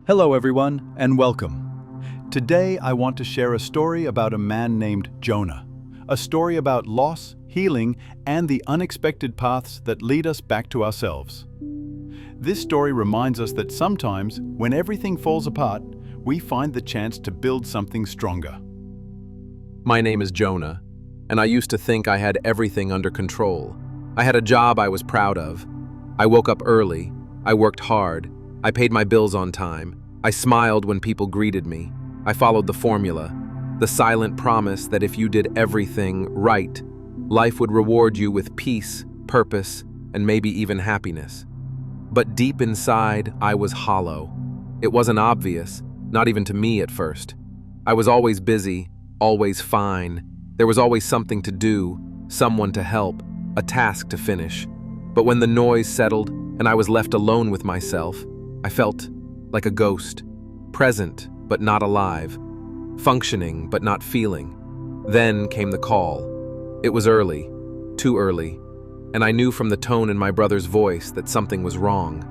Hello everyone, and welcome. Today I want to share a story about a man named Jonah. A story about loss, healing, and the unexpected paths that lead us back to ourselves. This story reminds us that sometimes, when everything falls apart, we find the chance to build something stronger. My name is Jonah, and I used to think I had everything under control. I had a job I was proud of. I woke up early. I worked hard. I paid my bills on time. I smiled when people greeted me. I followed the formula, the silent promise that if you did everything right, life would reward you with peace, purpose, and maybe even happiness. But deep inside, I was hollow. It wasn't obvious, not even to me at first. I was always busy, always fine. There was always something to do, someone to help, a task to finish. But when the noise settled and I was left alone with myself, I felt like a ghost, present but not alive, functioning but not feeling. Then came the call. It was early, too early, and I knew from the tone in my brother's voice that something was wrong.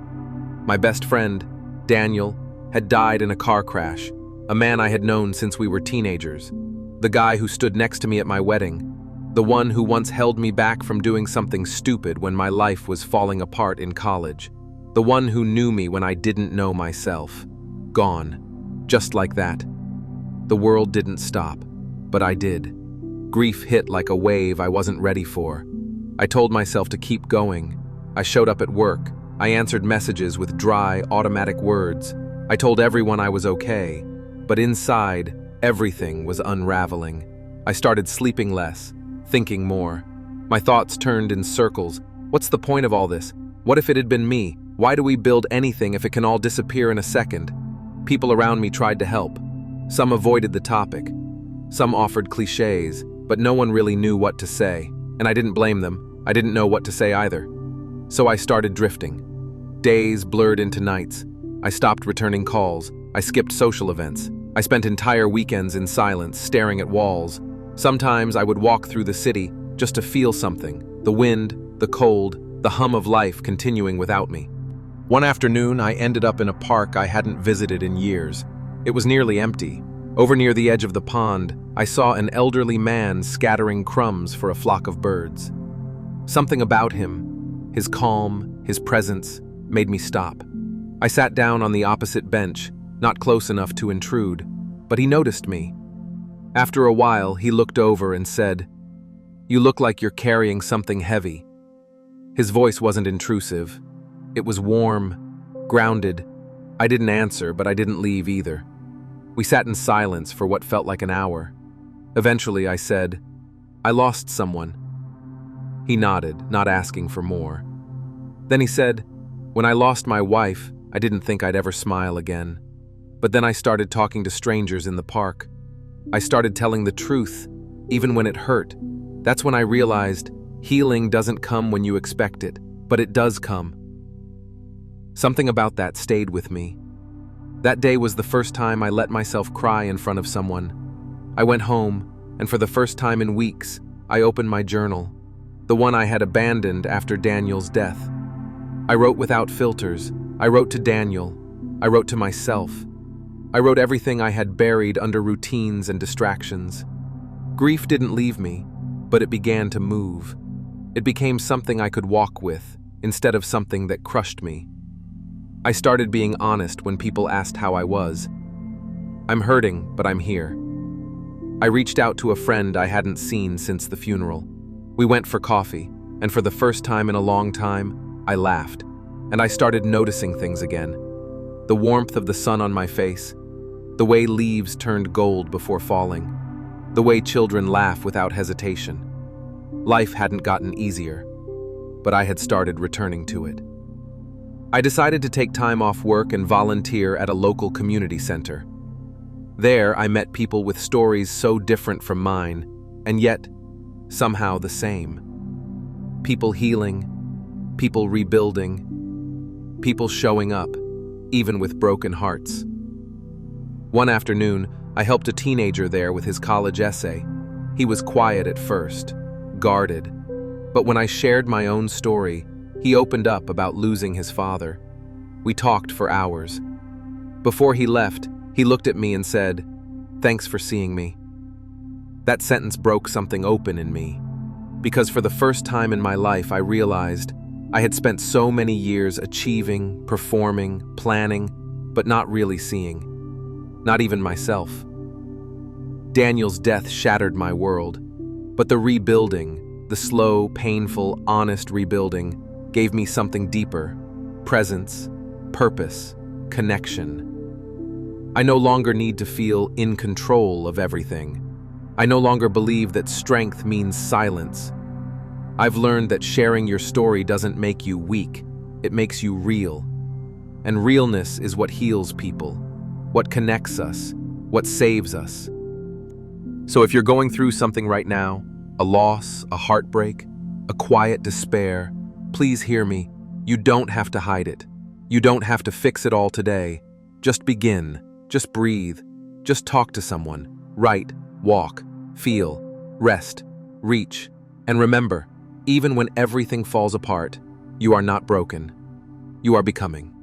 My best friend, Daniel, had died in a car crash, a man I had known since we were teenagers, the guy who stood next to me at my wedding, the one who once held me back from doing something stupid when my life was falling apart in college. The one who knew me when I didn't know myself. Gone. Just like that. The world didn't stop, but I did. Grief hit like a wave I wasn't ready for. I told myself to keep going. I showed up at work. I answered messages with dry, automatic words. I told everyone I was okay. But inside, everything was unraveling. I started sleeping less, thinking more. My thoughts turned in circles. What's the point of all this? What if it had been me? Why do we build anything if it can all disappear in a second? People around me tried to help. Some avoided the topic. Some offered cliches, but no one really knew what to say. And I didn't blame them. I didn't know what to say either. So I started drifting. Days blurred into nights. I stopped returning calls. I skipped social events. I spent entire weekends in silence, staring at walls. Sometimes I would walk through the city just to feel something. The wind, the cold, the hum of life continuing without me. One afternoon, I ended up in a park I hadn't visited in years. It was nearly empty. Over near the edge of the pond, I saw an elderly man scattering crumbs for a flock of birds. Something about him, his calm, his presence, made me stop. I sat down on the opposite bench, not close enough to intrude, but he noticed me. After a while, he looked over and said, "You look like you're carrying something heavy." His voice wasn't intrusive. It was warm, grounded. I didn't answer, but I didn't leave either. We sat in silence for what felt like an hour. Eventually, I said, "I lost someone." He nodded, not asking for more. Then he said, "When I lost my wife, I didn't think I'd ever smile again. But then I started talking to strangers in the park. I started telling the truth, even when it hurt. That's when I realized healing doesn't come when you expect it, but it does come." Something about that stayed with me. That day was the first time I let myself cry in front of someone. I went home, and for the first time in weeks, I opened my journal, the one I had abandoned after Daniel's death. I wrote without filters. I wrote to Daniel. I wrote to myself. I wrote everything I had buried under routines and distractions. Grief didn't leave me, but it began to move. It became something I could walk with, instead of something that crushed me. I started being honest when people asked how I was. "I'm hurting, but I'm here." I reached out to a friend I hadn't seen since the funeral. We went for coffee, and for the first time in a long time, I laughed, and I started noticing things again. The warmth of the sun on my face, the way leaves turned gold before falling, the way children laugh without hesitation. Life hadn't gotten easier, but I had started returning to it. I decided to take time off work and volunteer at a local community center. There, I met people with stories so different from mine, and yet, somehow the same. People healing, people rebuilding, people showing up, even with broken hearts. One afternoon, I helped a teenager there with his college essay. He was quiet at first, guarded, but when I shared my own story, he opened up about losing his father. We talked for hours. Before he left, he looked at me and said, "Thanks for seeing me." That sentence broke something open in me, because for the first time in my life I realized I had spent so many years achieving, performing, planning, but not really seeing, not even myself. Daniel's death shattered my world, but the rebuilding, the slow, painful, honest rebuilding, gave me something deeper: presence, purpose, connection. I no longer need to feel in control of everything. I no longer believe that strength means silence. I've learned that sharing your story doesn't make you weak, it makes you real. And realness is what heals people, what connects us, what saves us. So if you're going through something right now, a loss, a heartbreak, a quiet despair, please hear me. You don't have to hide it. You don't have to fix it all today. Just begin. Just breathe. Just talk to someone. Write, walk, feel, rest, reach. And remember, even when everything falls apart, you are not broken. You are becoming.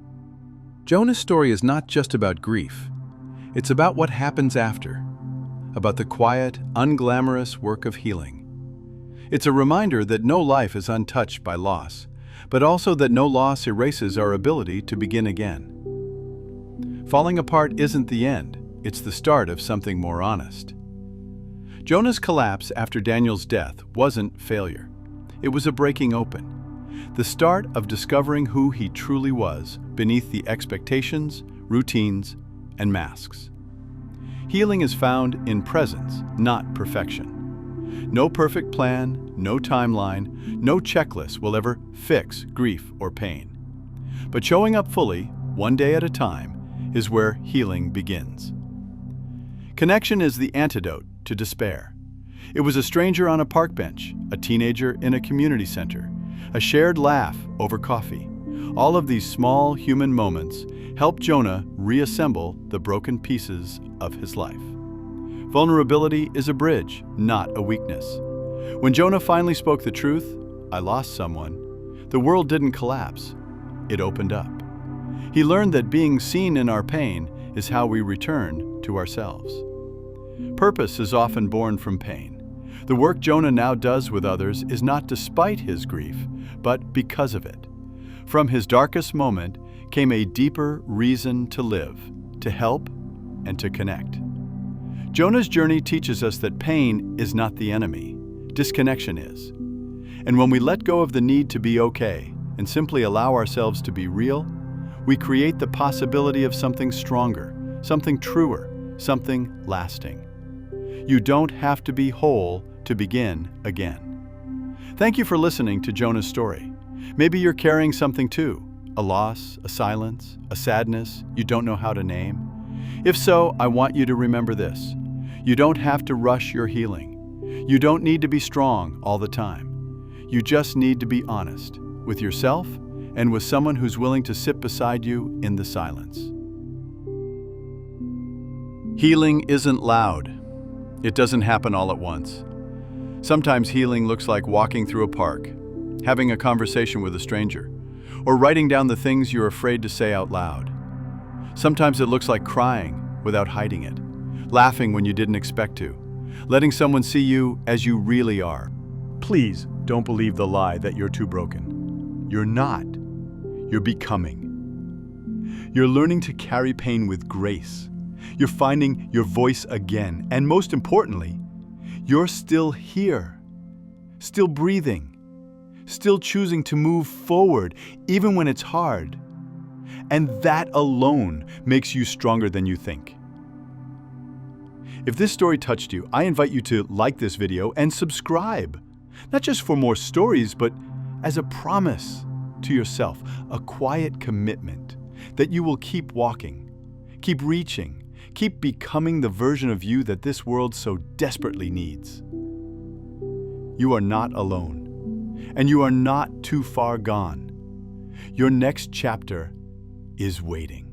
Jonah's story is not just about grief. It's about what happens after, about the quiet, unglamorous work of healing. It's a reminder that no life is untouched by loss, but also that no loss erases our ability to begin again. Falling apart isn't the end, it's the start of something more honest. Jonah's collapse after Daniel's death wasn't failure. It was a breaking open, the start of discovering who he truly was beneath the expectations, routines, and masks. Healing is found in presence, not perfection. No perfect plan, no timeline, no checklist will ever fix grief or pain. But showing up fully, one day at a time, is where healing begins. Connection is the antidote to despair. It was a stranger on a park bench, a teenager in a community center, a shared laugh over coffee. All of these small human moments helped Jonah reassemble the broken pieces of his life. Vulnerability is a bridge, not a weakness. When Jonah finally spoke the truth, "I lost someone," the world didn't collapse. It opened up. He learned that being seen in our pain is how we return to ourselves. Purpose is often born from pain. The work Jonah now does with others is not despite his grief, but because of it. From his darkest moment came a deeper reason to live, to help, and to connect. Jonah's journey teaches us that pain is not the enemy, disconnection is. And when we let go of the need to be okay and simply allow ourselves to be real, we create the possibility of something stronger, something truer, something lasting. You don't have to be whole to begin again. Thank you for listening to Jonah's story. Maybe you're carrying something too, a loss, a silence, a sadness you don't know how to name. If so, I want you to remember this. You don't have to rush your healing. You don't need to be strong all the time. You just need to be honest with yourself and with someone who's willing to sit beside you in the silence. Healing isn't loud. It doesn't happen all at once. Sometimes healing looks like walking through a park, having a conversation with a stranger, or writing down the things you're afraid to say out loud. Sometimes it looks like crying without hiding it, laughing when you didn't expect to, letting someone see you as you really are. Please don't believe the lie that you're too broken. You're not. You're becoming. You're learning to carry pain with grace. You're finding your voice again, and most importantly, you're still here, still breathing, still choosing to move forward even when it's hard. And that alone makes you stronger than you think. If this story touched you, I invite you to like this video and subscribe, not just for more stories, but as a promise to yourself, a quiet commitment that you will keep walking, keep reaching, keep becoming the version of you that this world so desperately needs. You are not alone, and you are not too far gone. Your next chapter is waiting.